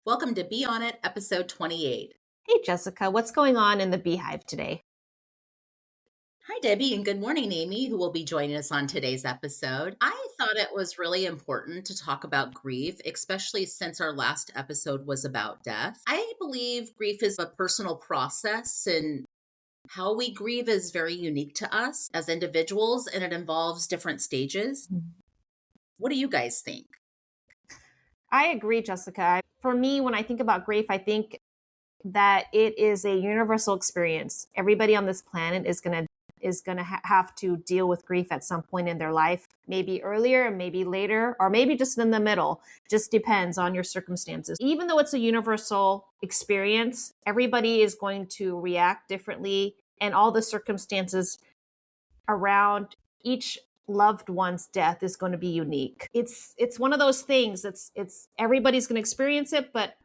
Welcome to Be On It, episode 28. Hey, Jessica, what's going on in the Beehive today? Hi, Debbie, and good morning, Amy, who will be joining us on today's episode. I thought it was really important to talk about grief, especially since our last episode was about death. I believe grief is a personal process, and how we grieve is very unique to us as individuals, and it involves different stages. What do you guys think? I agree, Jessica. For me, when I think about grief, I think that it is a universal experience. Everybody on this planet is going to have to deal with grief at some point in their life, maybe earlier, maybe later, or maybe just in the middle. Just depends on your circumstances. Even though it's a universal experience, everybody is going to react differently, and all the circumstances around each loved one's death is going to be unique. It's one of those things. It's everybody's going to experience it, but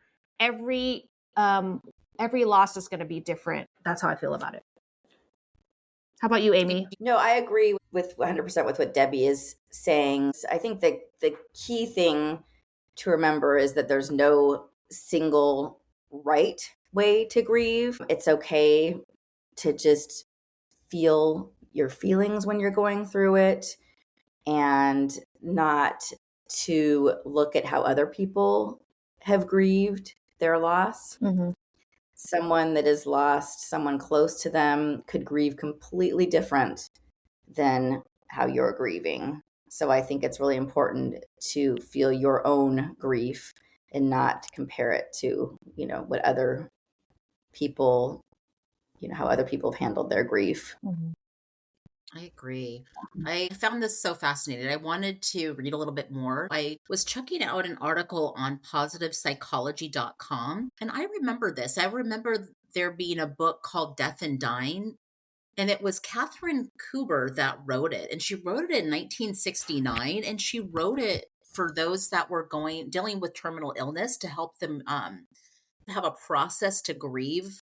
every loss is going to be different. That's how I feel about it. How about you, Amy? No, I agree with 100% with what Debbie is saying. I think that the key thing to remember is that there's no single right way to grieve. It's okay to just feel your feelings when you're going through it and not to look at how other people have grieved their loss. Mm-hmm. Someone that has lost someone close to them could grieve completely different than how you're grieving. So I think it's really important to feel your own grief and not compare it to, what other people, how other people have handled their grief. Mm-hmm. I agree. I found this so fascinating. I wanted to read a little bit more. I was checking out an article on positivepsychology.com, and I remember this. I remember there being a book called Death and Dying, and it was Catherine Kuber that wrote it. And she wrote it in 1969, and she wrote it for those that were dealing with terminal illness to help them have a process to grieve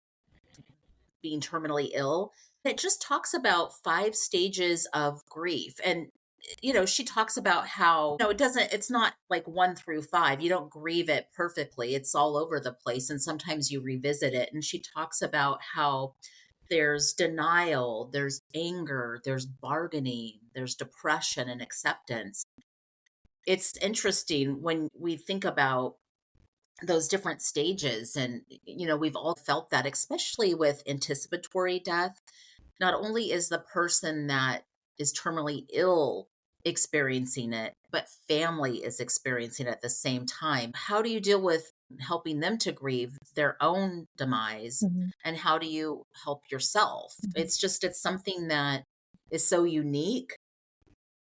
being terminally ill. It just talks about 5 stages of grief. And, she talks about how, it's not like 1 through 5. You don't grieve it perfectly. It's all over the place. And sometimes you revisit it. And she talks about how there's denial, there's anger, there's bargaining, there's depression and acceptance. It's interesting when we think about those different stages. And, we've all felt that, especially with anticipatory death. Not only is the person that is terminally ill experiencing it, but family is experiencing it at the same time. How do you deal with helping them to grieve their own demise? Mm-hmm. And how do you help yourself? Mm-hmm. It's something that is so unique.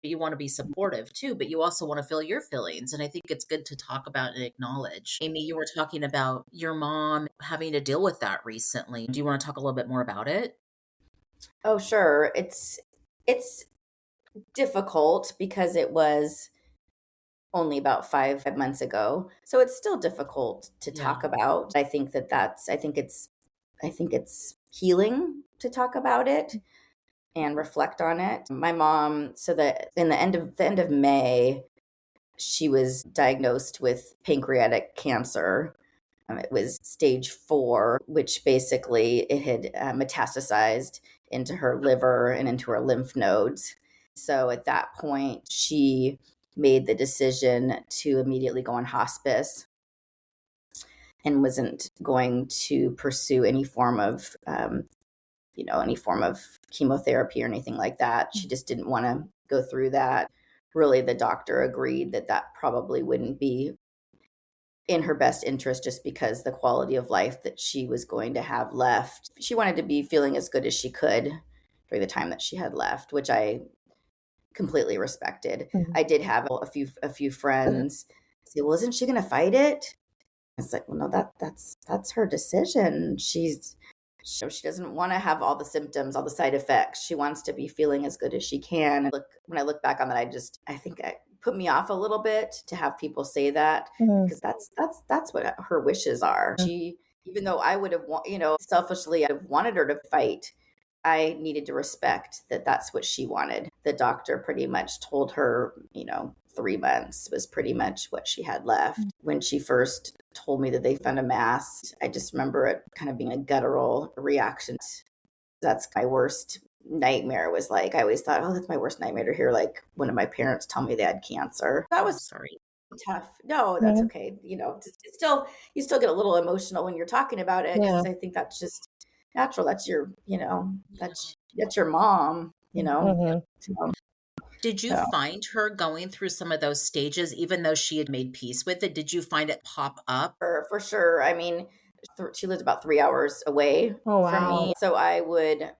You want to be supportive too, but you also want to feel your feelings. And I think it's good to talk about and acknowledge. Amy, you were talking about your mom having to deal with that recently. Do you want to talk a little bit more about it? Oh, sure. It's difficult because it was only about 5 months ago. So it's still difficult to talk about. I think it's healing to talk about it and reflect on it. My mom, so that in the end of May, she was diagnosed with pancreatic cancer. It was stage 4, which basically it had metastasized into her liver and into her lymph nodes. So at that point, she made the decision to immediately go on hospice and wasn't going to pursue any form of chemotherapy or anything like that. She just didn't want to go through that. Really, the doctor agreed that probably wouldn't be in her best interest, just because the quality of life that she was going to have left. She wanted to be feeling as good as she could during the time that she had left, which I completely respected. Mm-hmm. I did have a few friends say, "Well, isn't she going to fight it?" It's like, well, no, that's her decision. She doesn't want to have all the symptoms, all the side effects. She wants to be feeling as good as she can. When I look back on that, I think it put me off a little bit to have people say that, because that's what her wishes are. She, even though I would have, selfishly, I'd have wanted her to fight, I needed to respect that that's what she wanted. The doctor pretty much told her, 3 months was pretty much what she had left. When she first told me that they found a mass, I just remember it kind of being a guttural reaction. That's my worst nightmare. Was like, I always thought, oh, that's my worst nightmare to hear like one of my parents tell me they had cancer. That was Sorry. tough. No, that's okay. It's still, you still get a little emotional when you're talking about it, because I think that's just natural. That's your, that's your mom, So, Did you find her going through some of those stages, even though she had made peace with it? Did you find it pop up? for sure. I mean, she lived about 3 hours away from me. So I would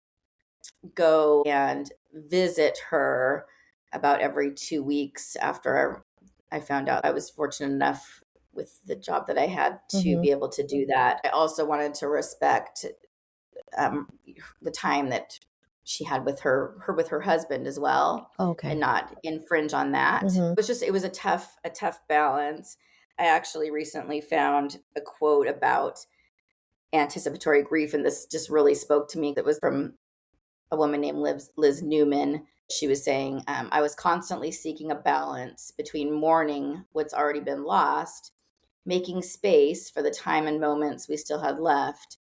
go and visit her about every 2 weeks after I found out. I was fortunate enough with the job that I had to be able to do that. I also wanted to respect the time that she had with her husband as well, and not infringe on that. It was a tough balance. I actually recently found a quote about anticipatory grief, and this just really spoke to me. That was from a woman named Liz Newman. She was saying, I was constantly seeking a balance between mourning what's already been lost, making space for the time and moments we still had left,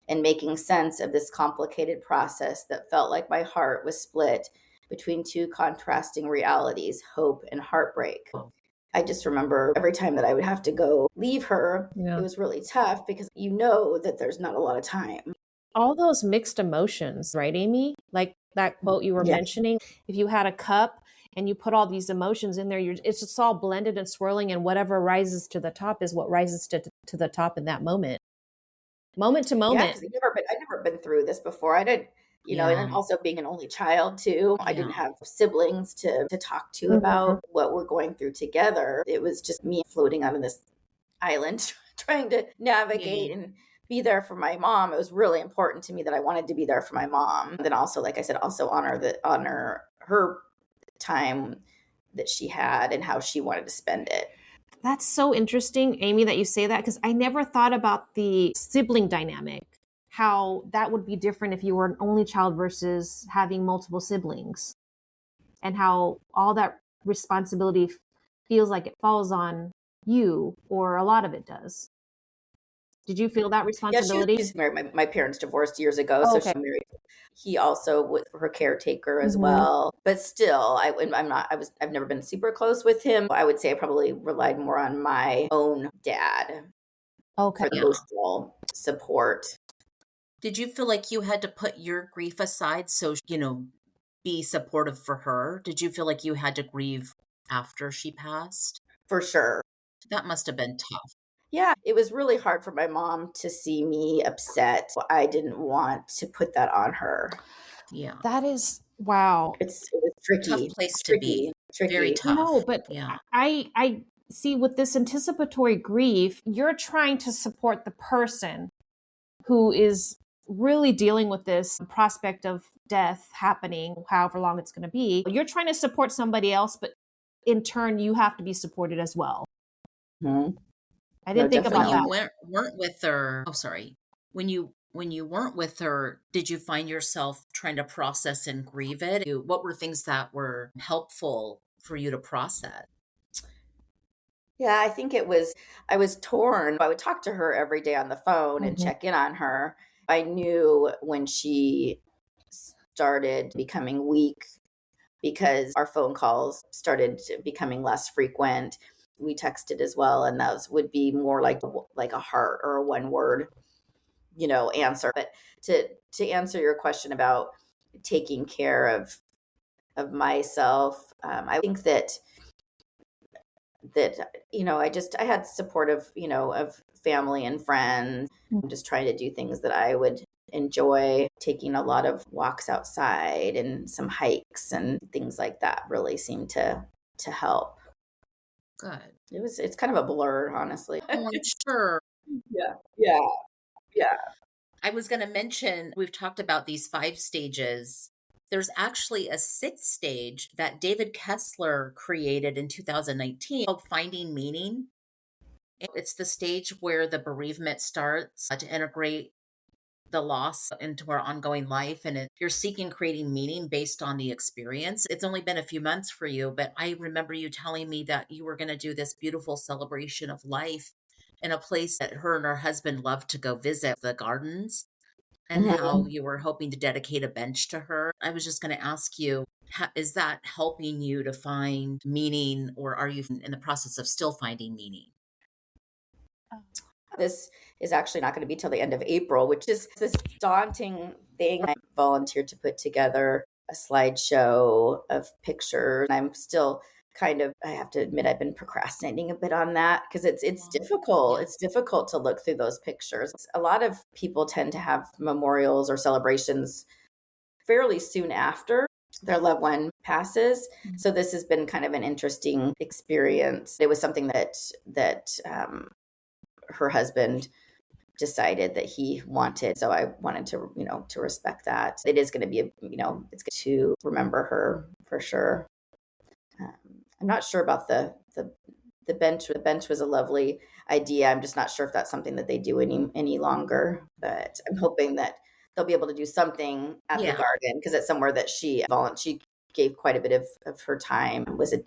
and making sense of this complicated process that felt like my heart was split between two contrasting realities, hope and heartbreak. I just remember every time that I would have to go leave her, it was really tough, because you know that there's not a lot of time. All those mixed emotions, right, Amy? Like that quote you were mentioning, if you had a cup and you put all these emotions in there, it's just all blended and swirling, and whatever rises to the top is what rises to the top in that moment to moment. Yeah, because I'd never been through this before. I didn't, and then also being an only child too. I didn't have siblings to talk to about what we're going through together. It was just me floating on this island trying to navigate and be there for my mom. It was really important to me that I wanted to be there for my mom. Then also, like I said, also honor her time that she had and how she wanted to spend it. That's so interesting, Amy, that you say that, because I never thought about the sibling dynamic, how that would be different if you were an only child versus having multiple siblings, and how all that responsibility feels like it falls on you, or a lot of it does. Did you feel that responsibility? Yeah, she's married. My parents divorced years ago, so she's married. He also was her caretaker as well. But still, I've never been super close with him. I would say I probably relied more on my own dad for the emotional support. Did you feel like you had to put your grief aside so, be supportive for her? Did you feel like you had to grieve after she passed? For sure. That must have been tough. Yeah, it was really hard for my mom to see me upset. I didn't want to put that on her. Yeah. That is, wow. It was tricky. Tough place to be. Tricky. Very tough. No, but I see with this anticipatory grief, you're trying to support the person who is really dealing with this prospect of death happening, however long it's going to be. You're trying to support somebody else, but in turn, you have to be supported as well. I didn't think about that. When you weren't with her. Oh, sorry. When you weren't with her, did you find yourself trying to process and grieve it? What were things that were helpful for you to process? Yeah, I think I was torn. I would talk to her every day on the phone and check in on her. I knew when she started becoming weak, because our phone calls started becoming less frequent. We texted as well, and those would be more like a heart or a one word, answer. But to answer your question about taking care of myself, I think that I had support of family and friends. I'm just trying to do things that I would enjoy. Taking a lot of walks outside and some hikes and things like that really seemed to help. Good. It's kind of a blur, honestly. Oh, I'm sure. Yeah. I was going to mention, we've talked about these 5 stages. There's actually a 6th stage that David Kessler created in 2019 called Finding Meaning. It's the stage where the bereavement starts to integrate the loss into our ongoing life, and you're seeking creating meaning based on the experience. It's only been a few months for you, but I remember you telling me that you were going to do this beautiful celebration of life in a place that her and her husband loved to go visit, the gardens, and how Mhm. you were hoping to dedicate a bench to her. I was just going to ask you, is that helping you to find meaning, or are you in the process of still finding meaning? This is actually not going to be till the end of April, which is this daunting thing. I volunteered to put together a slideshow of pictures. I'm still kind of, I have to admit, I've been procrastinating a bit on that because it's Oh, difficult. yeah. It's difficult to look through those pictures. A lot of people tend to have memorials or celebrations fairly soon after their loved one passes. So this has been kind of an interesting experience. It was something that her husband decided that he wanted. So I wanted to, to respect that. It is going to be, it's good to remember her for sure. Um, I'm not sure about the bench. The bench was a lovely idea. I'm just not sure if that's something that they do any longer. But I'm hoping that they'll be able to do something at the Yeah. garden because it's somewhere that she gave quite a bit of her time. Was a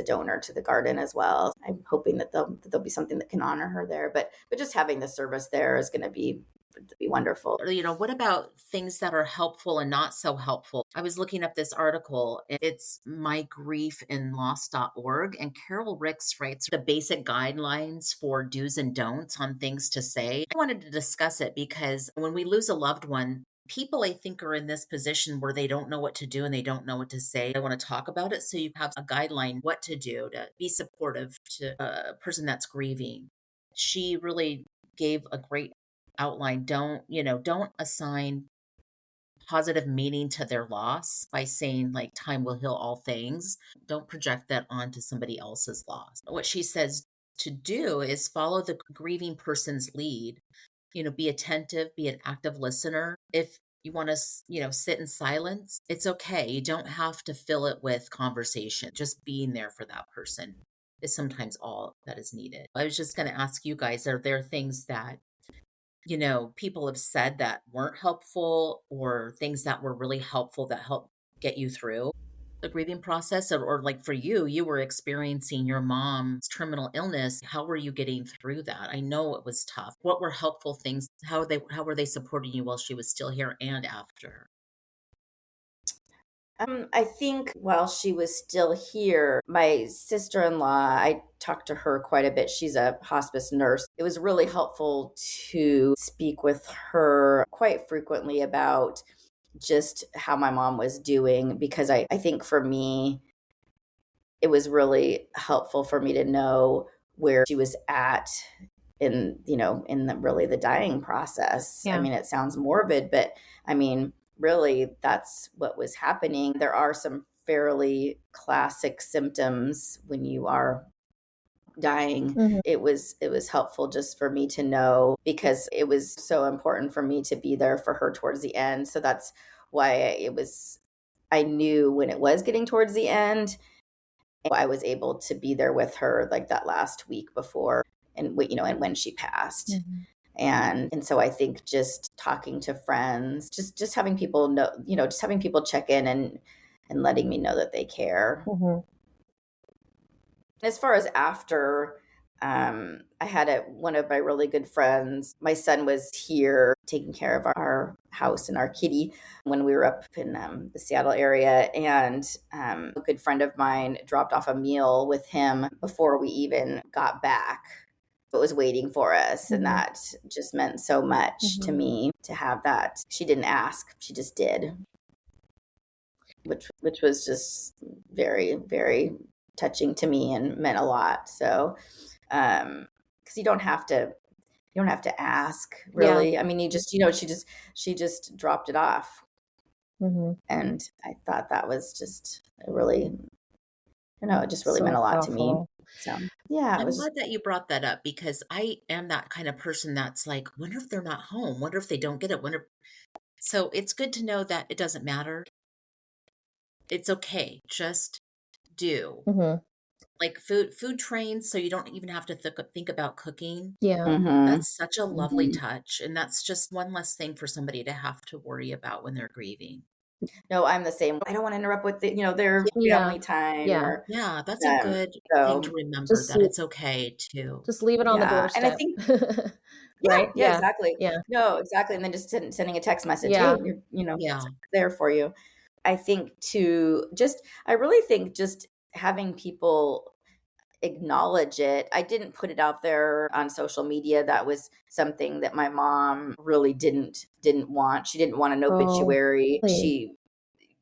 donor to the garden as well. I'm hoping that there'll be something that can honor her there. But just having the service there is going to be wonderful. What about things that are helpful and not so helpful? I was looking up this article. It's mygriefinloss.org, and Carol Ricks writes the basic guidelines for do's and don'ts on things to say. I wanted to discuss it because when we lose a loved one, people, I think, are in this position where they don't know what to do and they don't know what to say. I want to talk about it so you have a guideline what to do to be supportive to a person that's grieving. She really gave a great outline. Don't assign positive meaning to their loss by saying like time will heal all things. Don't project that onto somebody else's loss. What she says to do is follow the grieving person's lead. Be attentive, be an active listener. If you want to, sit in silence, it's okay. You don't have to fill it with conversation. Just being there for that person is sometimes all that is needed. I was just going to ask you guys, are there things that people have said that weren't helpful, or things that were really helpful that helped get you through the grieving process? Or like for you, you were experiencing your mom's terminal illness. How were you getting through that? I know it was tough. What were helpful things? How were they supporting you while she was still here and after? I think while she was still here, my sister-in-law, I talked to her quite a bit. She's a hospice nurse. It was really helpful to speak with her quite frequently about just how my mom was doing, because I think for me, it was really helpful for me to know where she was at in the dying process. I Yeah. mean, it sounds morbid, but I mean, really, that's what was happening. There are some fairly classic symptoms when you are dying. Mhm. It was helpful just for me to know, because it was so important for me to be there for her towards the end. So that's why I knew when it was getting towards the end, I was able to be there with her like that last week before, and when she passed. Mhm. And so I think just talking to friends, just having people know, just having people check in and letting me know that they care. Mhm. As far as after, I had one of my really good friends. My son was here taking care of our house and our kitty when we were up in the Seattle area, and a good friend of mine dropped off a meal with him before we even got back. It was waiting for us, and Mhm. that just meant so much to Mhm. me to have that. She didn't ask; she just did, which was just very, very touching to me and meant a lot. So, because you don't have to ask Yeah. really. I mean, she just dropped it off, Mhm. and I thought that was just it just really meant So a lot to me. powerful. So yeah, it I'm was just glad that you brought that up because I am that kind of person that's like, wonder if they're not home, wonder if they don't get it, wonder. So it's good to know that it doesn't matter. It's okay. Just do. Mhm. Like food trains, so you don't even have to think about cooking. Yeah. mm-hmm, That's such a lovely mm-hmm. touch, and that's just one less thing for somebody to have to worry about when they're grieving. No, I'm the same. I don't want to interrupt with their Yeah. family time Yeah. or Yeah, that's a good thing to so remember, Just that it's okay to just leave it on the yeah. And I doorstep. think Right? yeah, Yeah. exactly. Yeah. No, exactly. And then just sending a text message, hey, Yeah. yeah. it's there for you. I think I really think just having people acknowledge it. I didn't put it out there on social media. That was something that my mom really didn't want. She didn't want an Oh, obituary. really?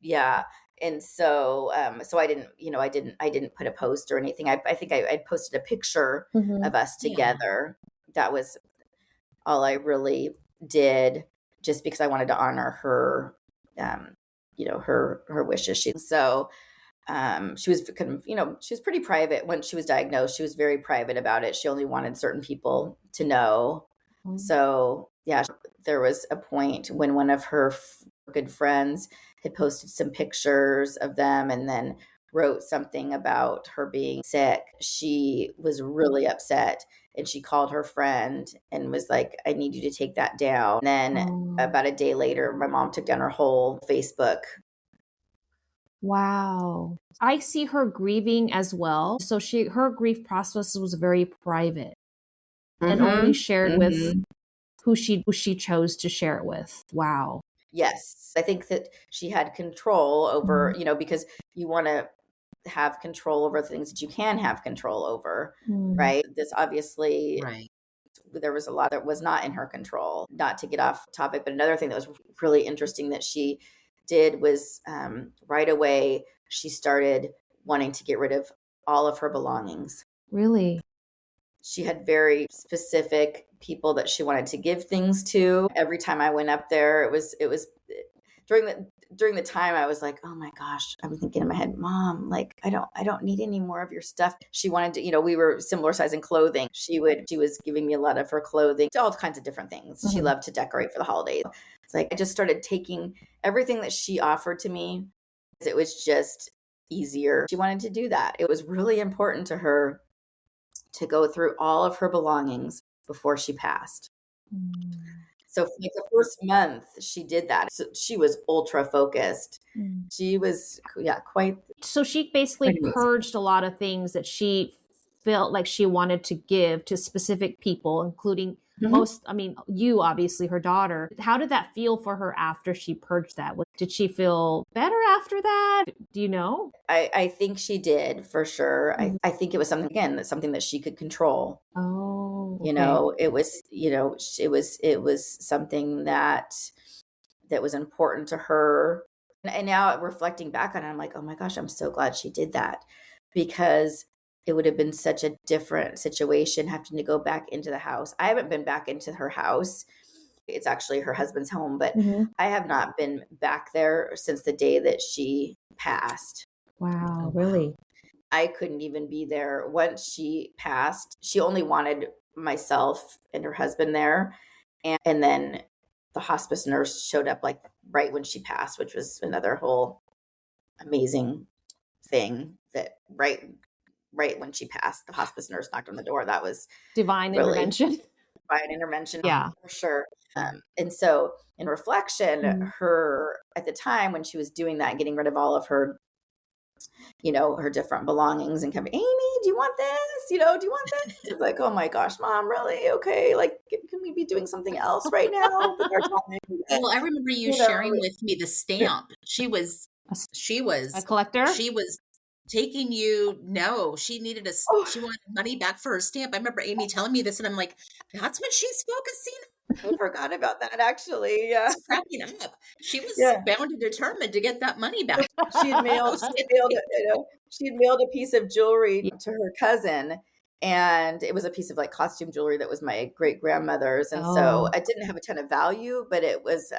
Yeah. And so I didn't put a post or anything. I think I posted a picture Mhm. of us Yeah. together. That was all I really did, just because I wanted to honor her, um, her wishes. She was kind of, she was pretty private when she was diagnosed. She was very private about it. She only wanted certain people to know. Oh. So yeah, there was a point when one of her good friends had posted some pictures of them and then wrote something about her being sick. She was really upset and she called her friend and was like, I need you to take that down. And then Oh. about a day later, my mom took down her whole Facebook. Wow. I see her grieving as well. So her grief process was very private and only Mm-hmm. shared with Mm-hmm. who she chose to share it with. Wow. Yes. I think that she had control over, Mm. because you want to have control over things that you can have control over, Mm. right? This obviously, Right. there was a lot that was not in her control. Not to get off topic, but another thing that was really interesting that she did was right away, she started wanting to get rid of all of her belongings. Really? She had very specific people that she wanted to give things to. Every time I went up there, it was during the time I was like, oh my gosh, I was thinking in my head, Mom, like I don't need any more of your stuff. She wanted to, we were similar size in clothing. She was giving me a lot of her clothing, all kinds of different things. She Mhm. loved to decorate for the holidays. It's like I just started taking everything that she offered to me. It was just easier. She wanted to do that. It was really important to her to go through all of her belongings before she passed. Mm. So for like the first month, she did that. So she was ultra focused. Mm. She was, yeah, quite So she basically amazing. purged a lot of things that she felt like she wanted to give to specific people, including Mhm. you, obviously, her daughter. How did that feel for her after she purged that? Did she feel better after that? Do you know? I think she did for sure. Mhm. I think it was something, again, that's something that she could control. Oh, okay. It was, it was something that was important to her. And now reflecting back on it, I'm like, oh my gosh, I'm so glad she did that, because it would have been such a different situation having to go back into the house. I haven't been back into her house. It's actually her husband's home, but Hmm. I have not been back there since the day that she passed. Oh, Wow, wow. really? I couldn't even be there. Once she passed, she only wanted myself and her husband there. And then the hospice nurse showed up like right when she passed, which was another whole amazing thing, that right when she passed, the hospice nurse knocked on the door. That was Divine really intervention. by an intervention Yeah. for sure. And so in reflection, Mm. her at the time when she was doing that, getting rid of all of her, her different belongings and coming, Amy, do you want this? Do you want this? It's like, oh my gosh, Mom, really? Okay. Like, can we be doing something else right now with our time? Well, I remember you You know, sharing with me the stamp. She A was collector? she was taking you no, oh, she wanted money back for her stamp. I remember Amy telling me this and I'm like, that's what she's focusing on. I forgot about that actually. I Yeah. was cracking up. She was Yeah. bound and determined to get that money back. She had I mailed, was she had like, mailed, she had mailed a piece of jewelry Yeah. to her cousin. And it was a piece of like costume jewelry that was my great grandmother's. And so Oh. it didn't have a ton of value, but it was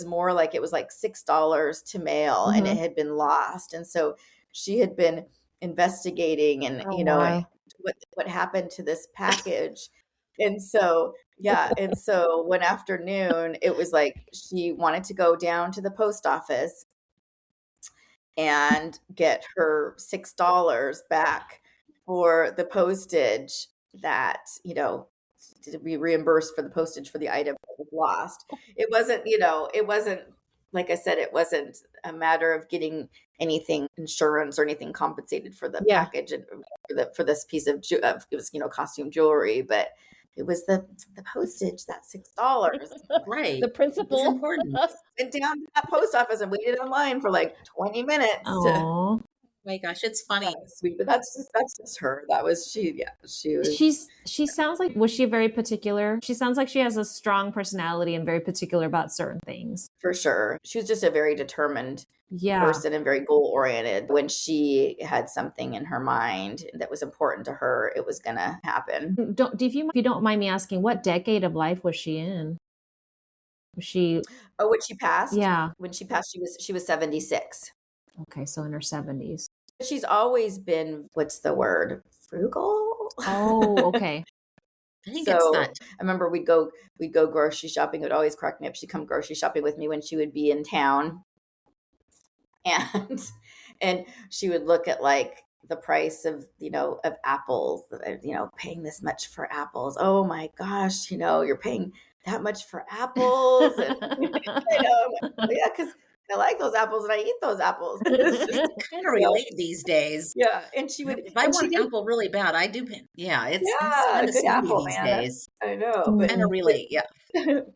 more like, it was like $6 to mail and it Hmm. had been lost. And so she had been investigating and, Oh, my. what happened to this package. And so, yeah. And so one afternoon, it was like she wanted to go down to the post office and get her $6 back for the postage that, to be reimbursed for the postage for the item that was lost. It wasn't like I said, it wasn't a matter of getting anything insurance or anything compensated for the Yeah. package and for this piece of it was, costume jewelry, but it was the postage, that $6. Right. The It's principal. important. Went down to that post office and waited online for like 20 minutes to Oh, My gosh, it's funny. sweet. But that's just her. That was she. Yeah, she was she sounds like, was she very particular? She sounds like she has a strong personality and very particular about certain things. for sure. She was just a very determined Yeah. person and very goal oriented. When she had something in her mind that was important to her, it was gonna happen. If you don't mind me asking, what decade of life was she in? Was she, Oh, when she passed? yeah. When she passed, she was 76. Okay, so in her 70s. She's always been, what's the word? Frugal? Oh, okay. I think it's So that. I remember we'd go grocery shopping. It would always crack me up. She'd come grocery shopping with me when she would be in town. And and she would look at like the price of of apples, paying this much for apples. Oh my gosh, you're paying that much for apples. And yeah, because I like those apples and I eat those apples. It's just, Kind of relate these days. yeah. And she would, If I and she want did, apple really bad, I do. Yeah, it's yeah, kind a of good snooty apple, these man. days. I know, but Kind of relate. Yeah.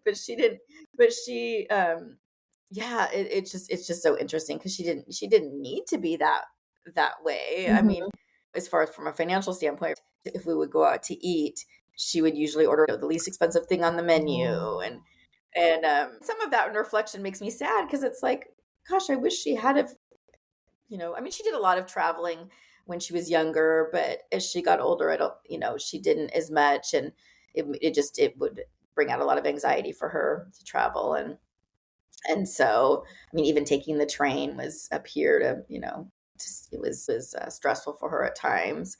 but she didn't. But she, yeah, it's just so interesting because she didn't need to be that way. I mean, as far as from a financial standpoint, if we would go out to eat, she would usually order the least expensive thing on the menu, and some of that in reflection makes me sad because it's like, gosh, I wish she had have, I mean, she did a lot of traveling when she was younger, but as she got older, I don't, she didn't as much, and it would bring out a lot of anxiety for her to travel, and so, I mean, even taking the train was up here to, just it was stressful for her at times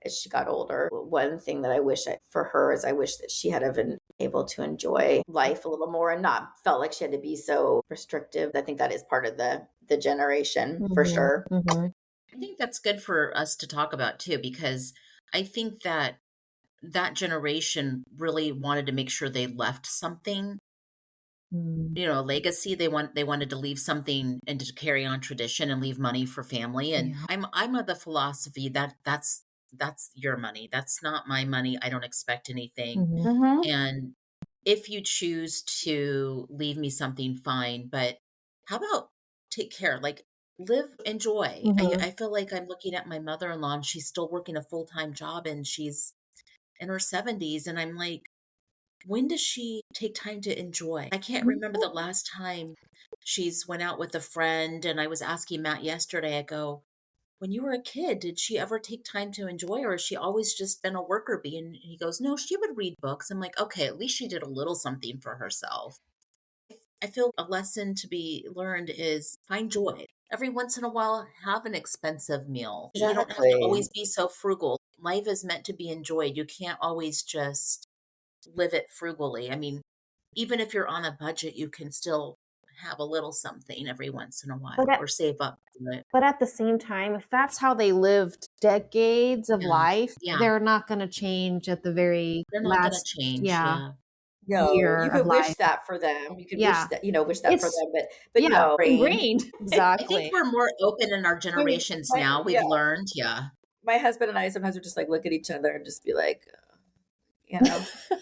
as she got older. One thing that I wish for her is I wish that she had have been able to enjoy life a little more and not felt like she had to be so restrictive. I think that is part of the generation for sure. I think that's good for us to talk about too, because I think that generation really wanted to make sure they left something, a legacy. They wanted to leave something and to carry on tradition and leave money for family. And I'm of the philosophy that that's your money. That's not my money. I don't expect anything. Mm-hmm. And if you choose to leave me something, fine. But how about take care? Like, live, enjoy. I feel like I'm looking at my mother-in-law and she's still working a full-time job and she's in her 70s. And I'm like, when does she take time to enjoy? I can't remember the last time she's went out with a friend. And I was asking Matt yesterday, I go, when you were a kid, did she ever take time to enjoy, or has she always just been a worker bee? And he goes, no, she would read books. I'm like, okay, at least she did a little something for herself. I feel a lesson to be learned is find joy. Every once in a while, have an expensive meal. You don't have to always be so frugal. Life is meant to be enjoyed. You can't always just live it frugally. I mean, even if you're on a budget, you can still have a little something every once in a while or save up for it. But at the same time, if that's how they lived decades of life, Yeah. they're not going to change at the very They're not going to last change. No, year you could of wish life. that for them. You could Yeah. wish that for It's- them, but no, ingrained. I Exactly. think we're more open in our generations now. We've learned. Yeah. My husband and I sometimes would just like look at each other and just be like,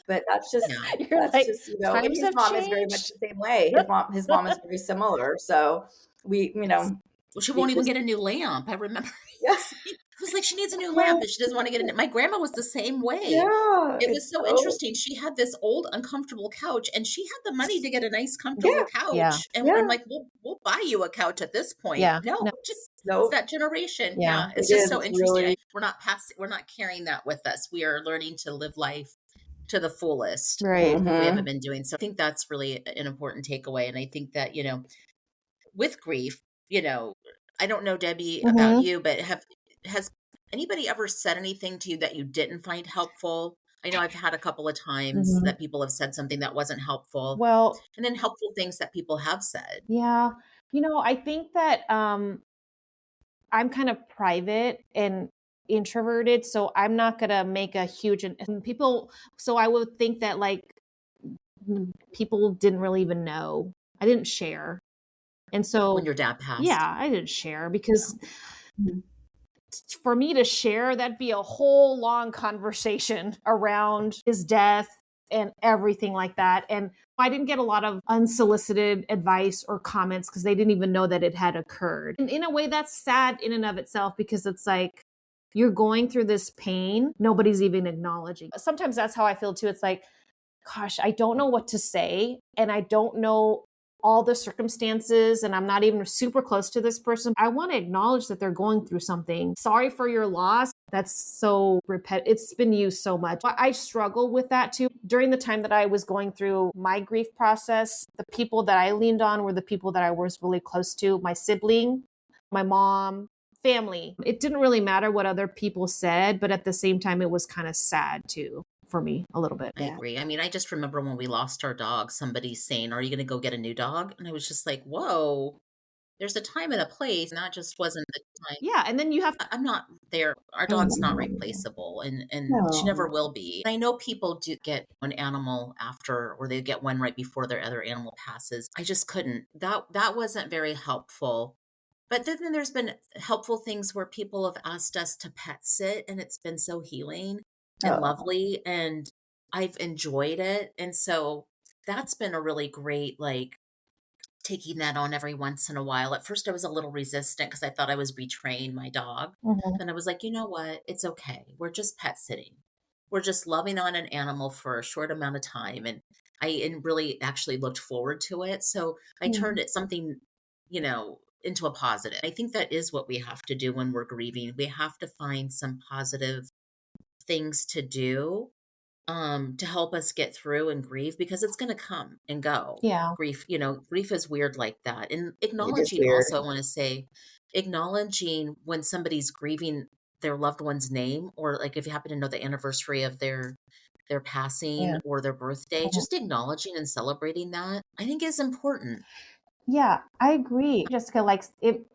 but that's just, You're that's like, just, and times his have mom is very much changed. the same way. His mom is very similar. So we, Well, she won't even get a new lamp. I remember. Yes. It was like she needs a new lamp and she doesn't want to get it. My grandma was the same way. Yeah. It was so interesting. She had this old uncomfortable couch and she had the money to get a nice comfortable couch. Yeah. And I'm like, we'll buy you a couch at this point. Yeah. No, just it's that generation. Yeah. It's just so interesting. We're not carrying that with us. We are learning to live life to the fullest. Right. We haven't been doing. So I think that's really an important takeaway. And I think that, with grief, I don't know, Debbie, about you, but has anybody ever said anything to you that you didn't find helpful? I know I've had a couple of times that people have said something that wasn't helpful. Well, and then helpful things that people have said. Yeah. I think that I'm kind of private and introverted, so I'm not going to make a huge people. So I would think that like people didn't really even know. I didn't share. And so, When your dad passed. yeah, I didn't share because Mhm. for me to share, that'd be a whole long conversation around his death and everything like that. And I didn't get a lot of unsolicited advice or comments because they didn't even know that it had occurred. And in a way, that's sad in and of itself because it's like you're going through this pain, nobody's even acknowledging. Sometimes that's how I feel too. It's like, gosh, I don't know what to say. And I don't know all the circumstances. And I'm not even super close to this person. I want to acknowledge that they're going through something. Sorry for your loss. That's so repetitive. It's been used so much. I struggle with that too. During the time that I was going through my grief process, the people that I leaned on were the people that I was really close to, my sibling, my mom, family. It didn't really matter what other people said, but at the same time, it was kind of sad too for me a little bit. I agree. I mean, I just remember when we lost our dog, somebody saying, "Are you going to go get a new dog?" And I was just like, "Whoa, there's a time and a place." And that just wasn't the time. Yeah, and then you have I'm not there. Our dog's not replaceable, and she never No. will be. I know people do get an animal after, or they get one right before their other animal passes. I just couldn't. That wasn't very helpful. But then there's been helpful things where people have asked us to pet sit, and it's been so healing and Oh. lovely, and I've enjoyed it. And so that's been a really great, like, taking that on every once in a while. At first, I was a little resistant because I thought I was betraying my dog. Mhm. Then I was like, you know what? It's okay. We're just pet sitting. We're just loving on an animal for a short amount of time. And and really actually looked forward to it. So I turned Mhm. it something, into a positive. I think that is what we have to do when we're grieving. We have to find some positive things to do to help us get through and grieve, because it's going to come and go. Yeah. Grief is weird like that. And It is acknowledging, weird. also, I want to say, acknowledging when somebody's grieving their loved one's name, or like if you happen to know the anniversary of their passing Yeah. or their birthday, Mhm. just acknowledging and celebrating that, I think, is important. Yeah, I agree. Jessica,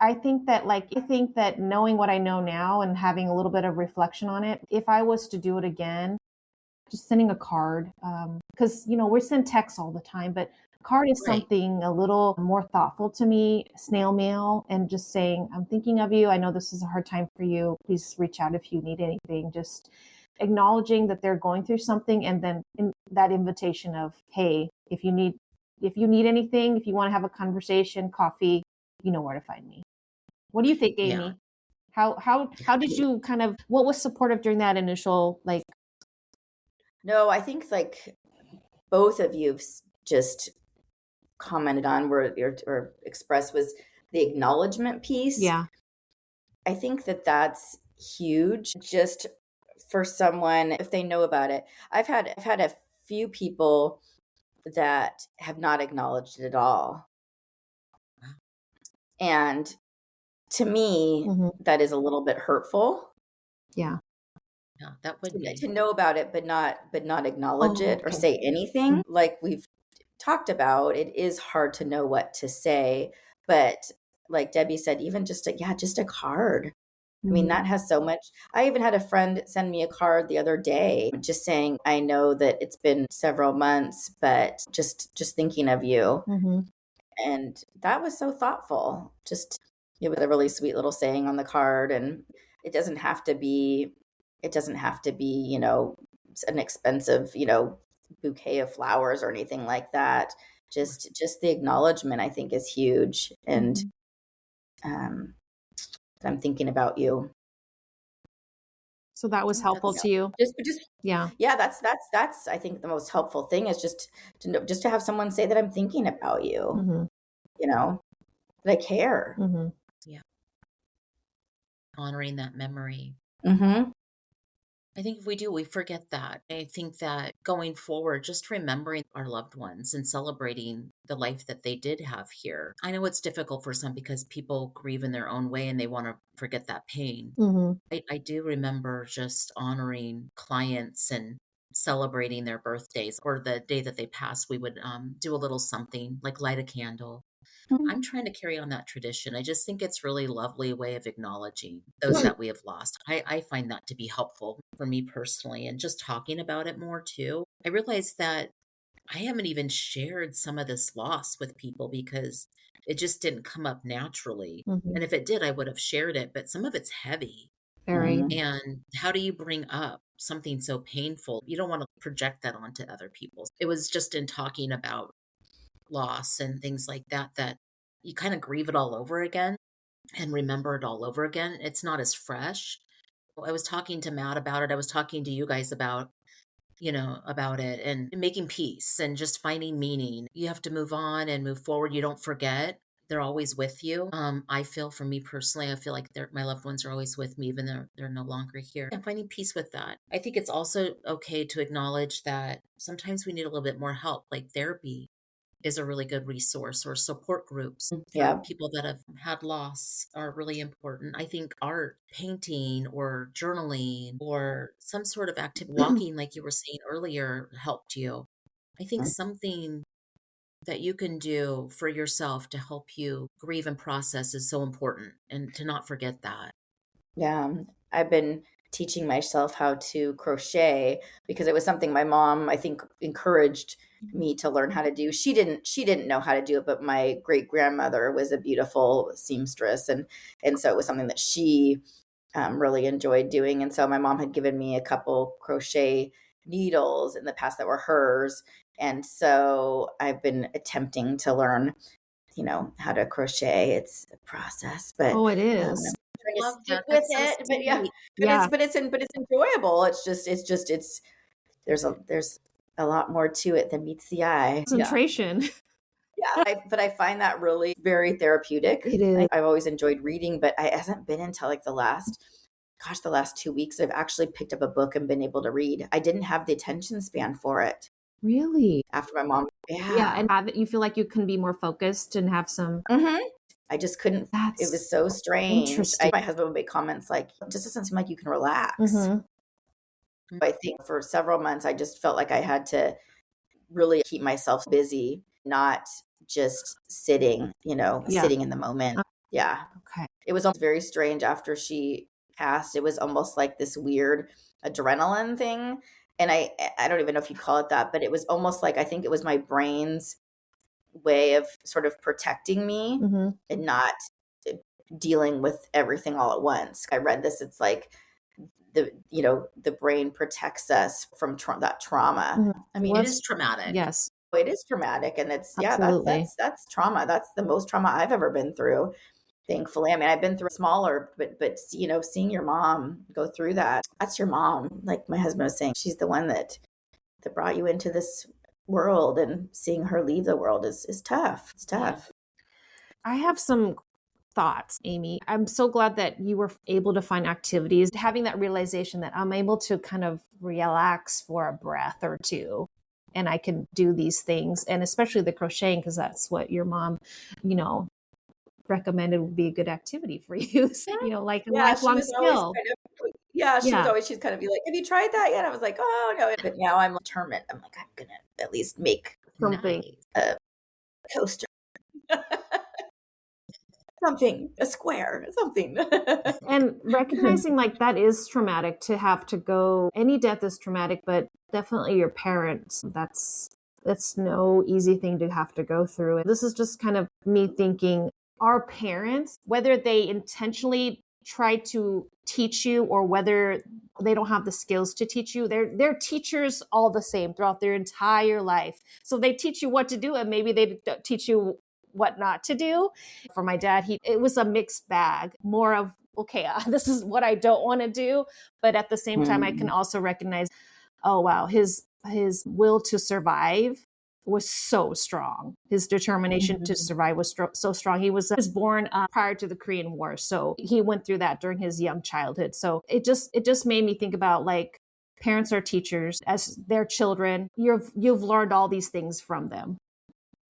I think that knowing what I know now and having a little bit of reflection on it, if I was to do it again, just sending a card, because we send texts all the time, but card is Right. something a little more thoughtful to me. Snail mail and just saying, "I'm thinking of you. I know this is a hard time for you. Please reach out if you need anything." Just acknowledging that they're going through something, and then that invitation of, "Hey, if you need anything, if you want to have a conversation, coffee, you know where to find me." What do you think, Yeah. Amy? How did you what was supportive during that initial like? No, I think like both of you just commented on or expressed was the acknowledgement piece. Yeah. I think that that's huge just for someone if they know about it. I've had a few people that have not acknowledged it at all. And to me, Hmm. that is a little bit hurtful Yeah. Yeah, that would to be. know about it but not acknowledge Oh, it or okay. say anything. Like we've talked about, it is hard to know what to say, but like Debbie said, even just a card. I mean, that Mhm. has so much. I even had a friend send me a card the other day just saying, "I know that it's been several months, but just thinking of you." Mhm. And that was so thoughtful. Just it was a really sweet little saying on the card, and it doesn't have to be an expensive, bouquet of flowers or anything like that. Just the acknowledgement I think is huge. And Mhm. um I'm thinking about you. So that was Oh, helpful Yeah. that's to you? Just Yeah. yeah, that's I think the most helpful thing is just to have someone say that I'm thinking about you, Mhm. you know, that I care. Mhm. Yeah, honoring that memory. Mhm. I think if we do, we forget that. I think that going forward, just remembering our loved ones and celebrating the life that they did have here. I know it's difficult for some because people grieve in their own way and they want to forget that pain. Mhm. I do remember just honoring clients and celebrating their birthdays, or the day that they passed. We would do a little something, like light a candle. I'm trying to carry on that tradition. I just think it's really lovely way of acknowledging those that we have lost. I find that to be helpful for me personally, and just talking about it more too. I realize that I haven't even shared some of this loss with people because it just didn't come up naturally. And Mhm. if it did, I would have shared it, but some of it's heavy. Very. Mm. And how do you bring up something so painful? You don't want to project that onto other people. It was just in talking about loss and things like that that you kind of grieve it all over again and remember it all over again. It's not as fresh. I was talking to Matt about it. I was talking to you guys about, about it and making peace and just finding meaning. You have to move on and move forward. You don't forget. They're always with you. I feel for me personally, I feel like my loved ones are always with me, even though they're no longer here. And finding peace with that. I think it's also okay to acknowledge that sometimes we need a little bit more help, like therapy is a really good resource, or support groups for Yeah. people that have had loss are really important. I think art, painting, or journaling, or some sort of active walking, like you were saying earlier, helped you. I think something that you can do for yourself to help you grieve and process is so important, and to not forget that. Yeah, I've been teaching myself how to crochet because it was something my mom, I think, encouraged me to learn how to do. She didn't know how to do it, but my great grandmother was a beautiful seamstress, and so it was something that she really enjoyed doing. And so my mom had given me a couple crochet needles in the past that were hers, and so I've been attempting to learn, how to crochet. It's a process, but Oh, it I'm is. trying to Love stick that. with That's so it. But yeah, sweet. Yeah. but it's enjoyable. It's there's a lot more to it than meets the eye. Yeah. Concentration. Yeah. But I find that really very therapeutic. It is. I've always enjoyed reading, but it hasn't been until like the last 2 weeks I've actually picked up a book and been able to read. I didn't have the attention span for it Really? after my mom. Yeah, Yeah. and have it, you feel like you can be more focused and have some. Hmm. I just couldn't. It That's was so strange. interesting. My husband would make comments like, "It just doesn't seem like you can relax." Mhm. I think for several months, I just felt like I had to really keep myself busy, not just sitting, Yeah. sitting in the moment. Yeah. Okay. It was almost very strange after she passed. It was almost like this weird adrenaline thing. And I don't even know if you call it that, but it was almost like I think it was my brain's way of sort of protecting me Mhm. and not dealing with everything all at once. I read this. It's like the brain protects us from that trauma. Mhm. I mean, It is traumatic. Yes, it is traumatic, and it's yeah, absolutely. that's trauma. That's the most trauma I've ever been through. Thankfully, I mean, I've been through smaller, but seeing your mom go through that's your mom. Like my husband was saying, she's the one that brought you into this world, and seeing her leave the world is tough. It's tough. I have some thoughts, Amy. I'm so glad that you were able to find activities, having that realization that I'm able to kind of relax for a breath or two. And I can do these things, and especially the crocheting, because that's what your mom, you know, recommended would be a good activity for you. Like a Yeah, she lifelong was always skill. Yeah, she's kind of be like, "Have you tried that yet?" I was like, "Oh no," but now I'm determined. I'm like, I'm gonna at least make something. Nice. a coaster, something, a square, something. And recognizing like that is traumatic to have to go. Any death is traumatic, but definitely your parents. That's no easy thing to have to go through. And this is just kind of me thinking our parents, whether they intentionally try to teach you or whether they don't have the skills to teach you, they're teachers all the same throughout their entire life. So they teach you what to do, and maybe they teach you what not to do. For my dad, it was a mixed bag, more of okay, this is what I don't want to do, but at the same time, I can Mm. also recognize, oh wow, his will to survive was so strong. His determination to survive was so strong. He was born prior to the Korean War, so he went through that during his young childhood. So it just made me think about like parents are teachers as their children. You've learned all these things from them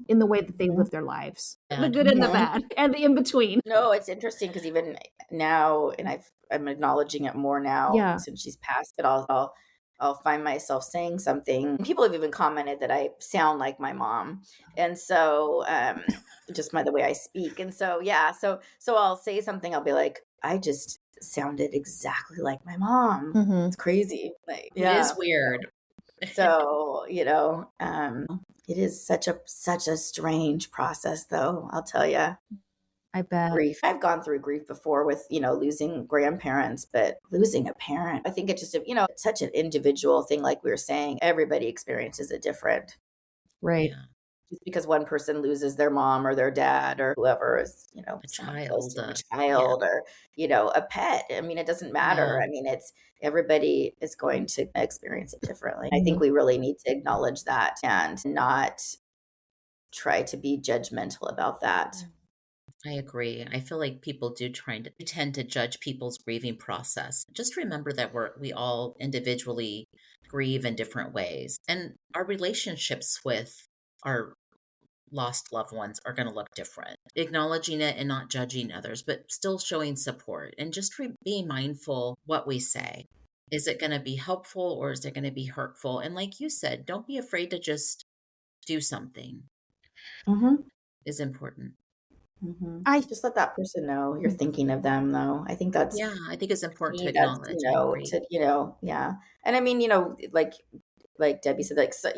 in the way that they live their lives, the good and the Mhm. bad, and the in between. No, it's interesting because even now, and I'm acknowledging it more now Yeah. since she's passed. But I'll find myself saying something. People have even commented that I sound like my mom, and so just by the way I speak. And so yeah, so I'll say something. I'll be like, I just sounded exactly like my mom. Mm-hmm. It's crazy. Like It is weird. so It is such a strange process, though, I'll tell you. I bet. Grief. I've gone through grief before with, losing grandparents, but losing a parent, I think it's just, it's such an individual thing. Like we were saying, everybody experiences it different. Right. Yeah. Just because one person loses their mom or their dad or whoever is, A someone close child. to a child or, a pet. I mean, it doesn't matter. No. I mean, everybody is going to experience it differently. I Mhm. think we really need to acknowledge that and not try to be judgmental about that. I agree. I feel like people tend to judge people's grieving process. Just remember that we all individually grieve in different ways, and our relationships with our lost loved ones are going to look different. Acknowledging it and not judging others, but still showing support and just being mindful what we say. Is it going to be helpful or is it going to be hurtful? And like you said, don't be afraid to just do something. Mm-hmm. Is important. Mm-hmm. I Just let that person know you're thinking of them, though. I think that's Yeah, I think it's to important to me, that's, acknowledge. I agree. yeah. And I mean, like Debbie said, like, so,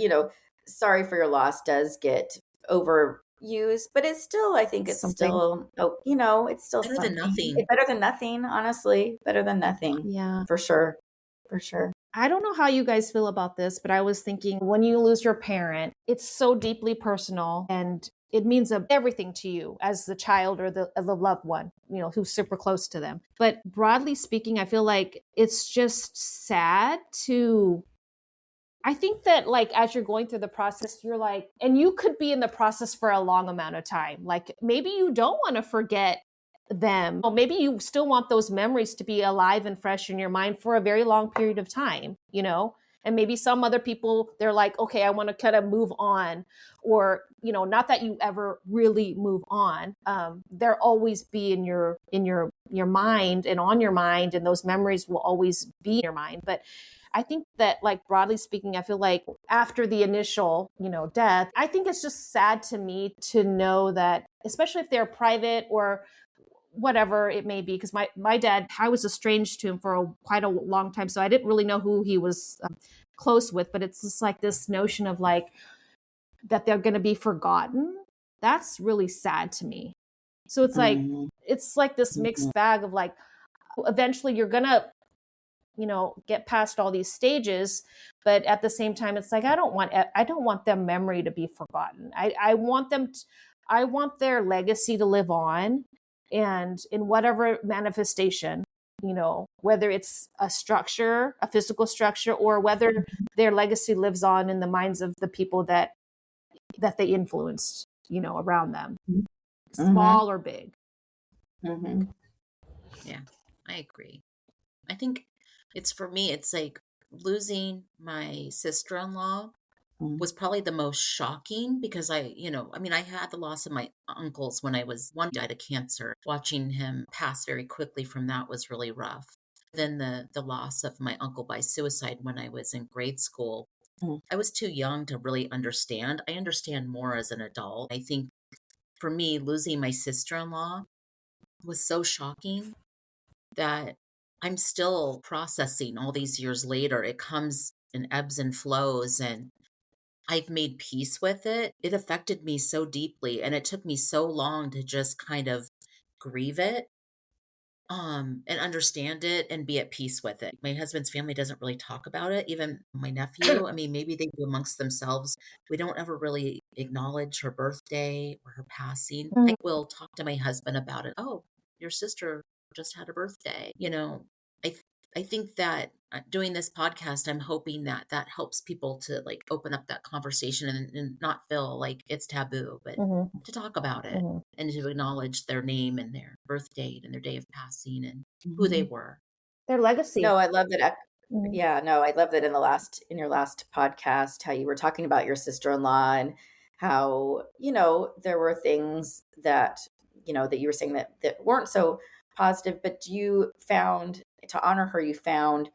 sorry for your loss does get overused, but it's still, I think it's Something. still, it's still Better than something. nothing. It's better than nothing, honestly. Better than nothing. Yeah. For sure. For sure. I don't know how you guys feel about this, but I was thinking when you lose your parent, it's so deeply personal and it means everything to you as the child or the loved one, who's super close to them. But broadly speaking, I feel like it's just sad I think that like as you're going through the process, you're like, and you could be in the process for a long amount of time. Like maybe you don't want to forget them. Or maybe you still want those memories to be alive and fresh in your mind for a very long period of time, And maybe some other people, they're like, okay, I want to kind of move on. Or, not that you ever really move on. They'll always be in your mind and on your mind, and those memories will always be in your mind. But I think that, like, broadly speaking, I feel like after the initial, death, I think it's just sad to me to know that, especially if they're private or whatever it may be, because my dad, I was estranged to him for quite a long time, so I didn't really know who he was close with. But it's just like this notion of like that they're going to be forgotten. That's really sad to me. So it's like Mhm. it's like this mixed bag of like, eventually you're gonna get past all these stages, but at the same time it's like I don't want their memory to be forgotten. I want I want their legacy to live on, and in whatever manifestation, whether it's a physical structure, or whether their legacy lives on in the minds of the people that they influenced, around them, small or big. Mm-hmm. Yeah, I agree. I think for me, it's like losing my sister-in-law was probably the most shocking because I had the loss of my uncles when one died of cancer. Watching him pass very quickly from that was really rough. Then the loss of my uncle by suicide when I was in grade school. I was too young to really understand. I understand more as an adult. I think for me, losing my sister-in-law was so shocking that I'm still processing all these years later. It comes in ebbs and flows, and I've made peace with it. It affected me so deeply, and it took me so long to just kind of grieve it, and understand it and be at peace with it. My husband's family doesn't really talk about it. Even my nephew, I mean, maybe they do amongst themselves. We don't ever really acknowledge her birthday or her passing. I will talk to my husband about it. Oh, your sister just had a birthday. I I think that doing this podcast, I'm hoping that that helps people to like open up that conversation and not feel like it's taboo, but to talk about it and to acknowledge their name and their birth date and their day of passing and who they were. Their legacy. No, I love that. Mhm. Yeah, no, I love that in your last podcast, how you were talking about your sister-in-law and how, there were things that, that you were saying that weren't so positive, but you found to honor her, you found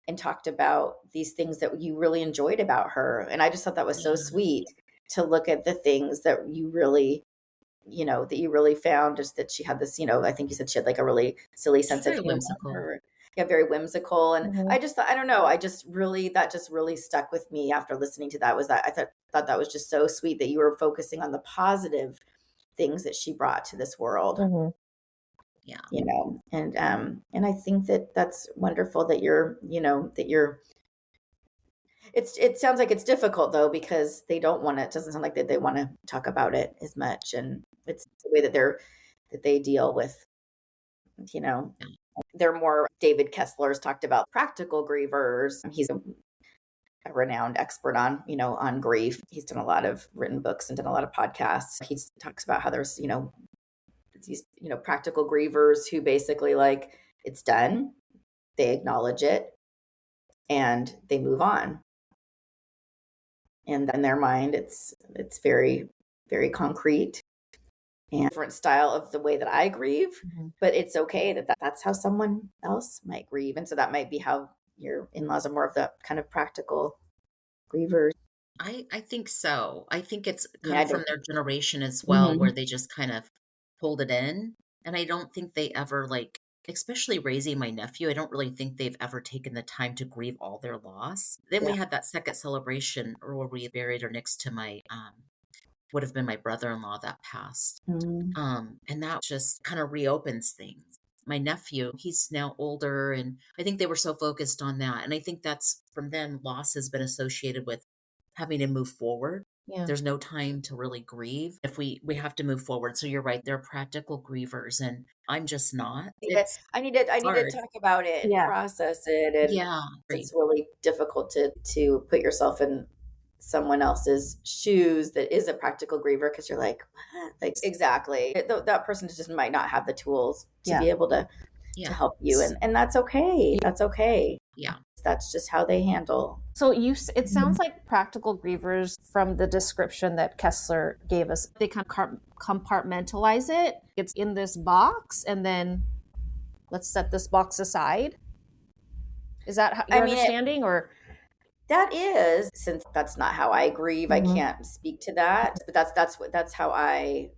and talked about these things that you really enjoyed about her. And I just thought that was so Yeah. sweet to look at the things that you really, that you really found, just that she had this, I think you said she had like a really silly sense of Very humor. whimsical. Yeah, very whimsical. And Mhm. I just thought, I don't know, that just really stuck with me after listening to that, was that I thought that was just so sweet that you were focusing on the positive things that she brought to this world, Mhm. Yeah. and I think that that's wonderful that you're it sounds like it's difficult though, because they don't want to, it doesn't sound like that they want to talk about it as much, and it's the way that they deal with, you know, Yeah. they're more, David Kessler's talked about practical grievers. He's a renowned expert on, on grief. He's done a lot of written books and done a lot of podcasts. He talks about how there's, these, practical grievers who basically, like, it's done, they acknowledge it, and they move on. And in their mind, it's very, very concrete and different style of the way that I grieve, Mhm. but it's okay that's how someone else might grieve. And so that might be how your in-laws are more of the kind of practical grievers. I think so. I think it's Yeah, kind I of from don't. their generation as well, where Mhm. they just kind of hold it in. And I don't think they ever, like, especially raising my nephew, I don't really think they've ever taken the time to grieve all their loss. Then Yeah. we had that second celebration where we buried her next to my would have been my brother-in-law that passed. Mhm. And that just kind of reopens things. My nephew, he's now older, and I think they were so focused on that. And I think that's from then, loss has been associated with having to move forward. Yeah. There's no time to really grieve. If we have to move forward. So you're right, they're practical grievers, and I'm just not. I need to Hard. talk about it and Yeah. process it, and Yeah. Great. it's really difficult to put yourself in someone else's shoes that is a practical griever, because you're like, what? Like, exactly, that person just might not have the tools to Yeah. be able to Yeah. help you, and that's okay. That's okay. Yeah. That's just how they handle. So it sounds like practical grievers, from the description that Kessler gave us, they kind of compartmentalize it. It's in this box, and then let's set this box aside. Is that I your mean, understanding, or? that is, since that's not how I grieve, I Mhm. can't speak to that, but that's how I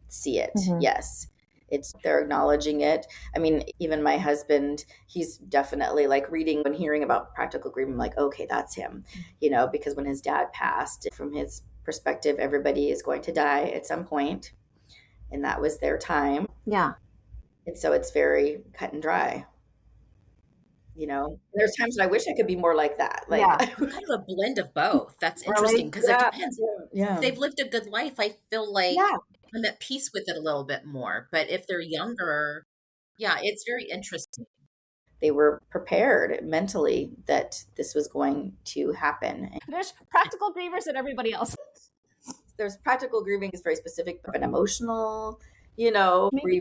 see it. Mhm. Yes. It's, they're acknowledging it. I mean, even my husband, he's definitely like reading and hearing about practical grieving, like, okay, that's him, because when his dad passed, from his perspective, everybody is going to die at some point, and that was their time. Yeah. And so it's very cut and dry. There's times when I wish I could be more like that. Like, Yeah. I'm kind of a blend of both. That's Really? interesting because it yeah, depends. If yeah, they've lived a good life, I feel like yeah. I'm at peace with it a little bit more. But if they're younger, yeah, it's very interesting. They were prepared mentally that this was going to happen. There's practical grievers and everybody else. There's practical grieving is very specific, but an emotional, Maybe.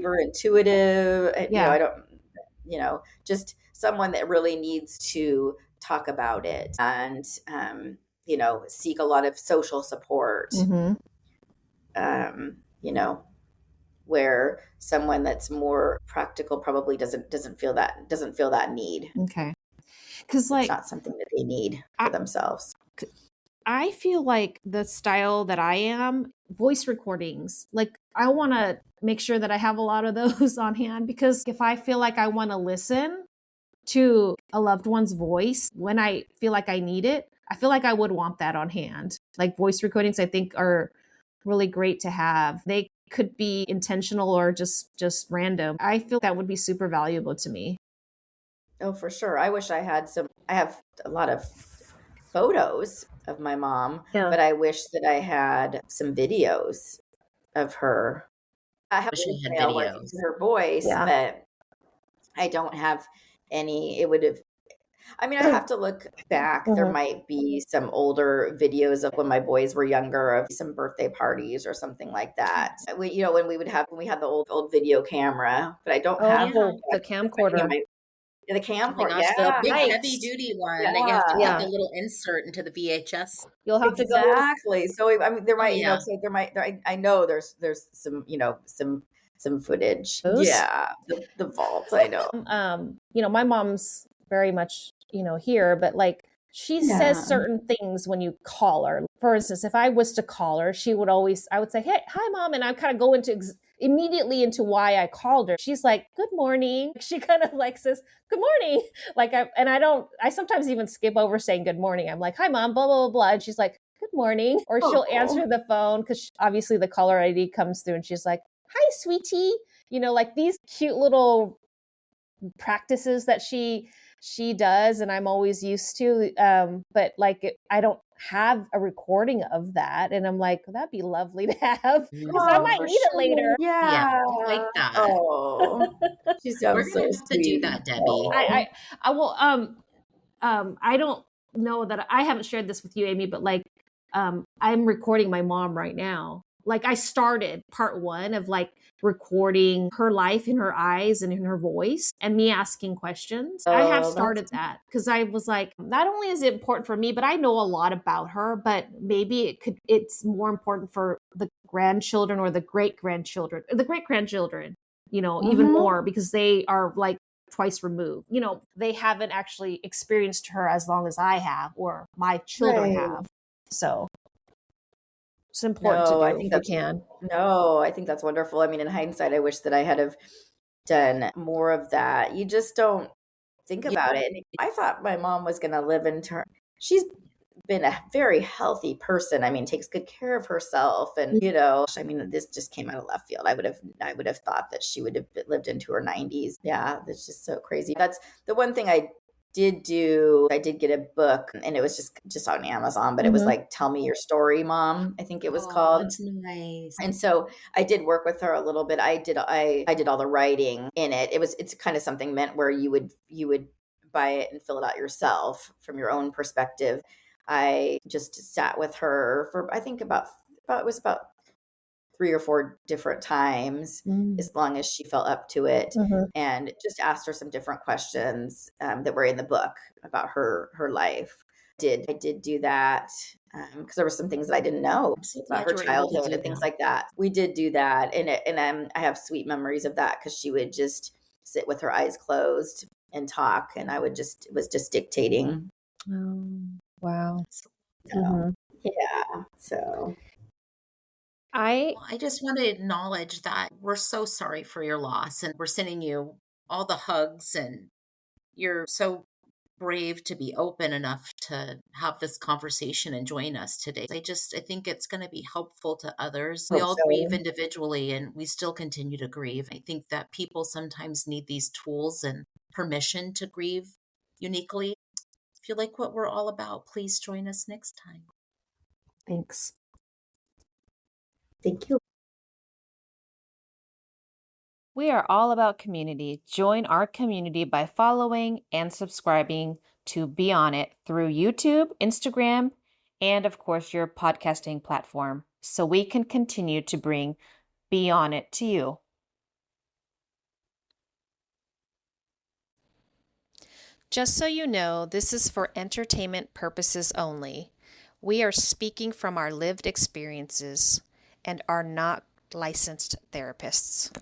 griever, intuitive, Yeah. I don't, just someone that really needs to talk about it, and, seek a lot of social support, Mm-hmm. um, you know, where someone that's more practical probably doesn't feel that need. Okay. Because, It's like, not something that they need for themselves. I feel like the style that I am, voice recordings, like, I want to make sure that I have a lot of those on hand, because if I feel like I want to listen to a loved one's voice when I feel like I need it, I feel like I would want that on hand. Like, voice recordings, I think, are really great to have. They could be intentional or just random. I feel that would be super valuable to me. Oh, for sure. I wish I have a lot of photos of my mom, Yeah. but I wish that I had some videos of her. I have Wish I had voicemail where I can videos. hear her voice, Yeah. but I don't have any. It would have, I mean, I have to look back. There Mhm. might be some older videos of when my boys were younger, of some birthday parties or something like that. When we had the old video camera, but I don't have. Yeah. Oh, the Yeah, camcorder. the Oh my camcorder. gosh, the Yeah, big heavy nice. duty one that you have to put Yeah. the Yeah. little insert into the VHS. You'll have to go. Exactly. So I mean, there Oh might, yeah. so I know there's some, some footage. Those. Yeah, the vault. I know. My mom's very much, here, but, like, she Yeah. says certain things when you call her. For instance, if I was to call her, I would say, hey, hi, mom. And I kind of go immediately into why I called her. She's like, good morning. She kind of like says, good morning. I sometimes even skip over saying good morning. I'm like, hi, mom, blah, blah, blah, blah. And she's like, good morning. Or she'll Oh. answer the phone because obviously the caller ID comes through and she's like, hi, sweetie. Like these cute little practices that she does, and I'm always used to, but like I don't have a recording of that, and I'm like, that'd be lovely to have because I Oh, might for need it later. sure. Yeah, Yeah. I like that. Oh, she We're sounds so gonna have to do sweet. that, Debbie. Oh. I will I don't know that I haven't shared this with you, Amy, but like I'm recording my mom right now. Like I started part 1 of like recording her life in her eyes and in her voice and me asking questions. I have Oh, started that because I was like, not only is it important for me, but I know a lot about her, but maybe it's more important for the grandchildren or the great grandchildren, even Mm-hmm. more because they are like twice removed. They haven't actually experienced her as long as I have or my children Right. have. So it's important to No, do if we can. I think that's wonderful. I mean, in hindsight, I wish that I had have done more of that. You just don't think Yeah, about it. And I thought my mom was going to live in term. She's been a very healthy person. I mean, takes good care of herself, and I mean, this just came out of left field. I would have thought that she would have lived into her 90s. Yeah, that's just so crazy. That's the one thing I did do. I did get a book, and it was just on Amazon, but it was Mhm. like "Tell Me Your Story, Mom," I think it was oh, called. that's nice. And so I did work with her a little bit. I did all the writing in it. It's kind of something meant where you would buy it and fill it out yourself from your own perspective. I just sat with her for I think about 3 or 4 different times, Mm. as long as she felt up to it, Mhm. and just asked her some different questions that were in the book about her life. I did do that because there were some things that I didn't know I'm so about glad her you were able to childhood do and things that. like that. We did do that, and I have sweet memories of that because she would just sit with her eyes closed and talk, and it was just dictating. Oh, wow. So, So Mhm. yeah, so I well, I just want to acknowledge that we're so sorry for your loss, and we're sending you all the hugs, and you're so brave to be open enough to have this conversation and join us today. I think it's going to be helpful to others. We hope all grieve so. individually and we still continue to grieve. I think that people sometimes need these tools and permission to grieve uniquely. If you like what we're all about, please join us next time. Thanks. Thank you. We are all about community. Join our community by following and subscribing to Be On It through YouTube, Instagram, and of course your podcasting platform so we can continue to bring Be On It to you. Just so you know, this is for entertainment purposes only. We are speaking from our lived experiences and are not licensed therapists.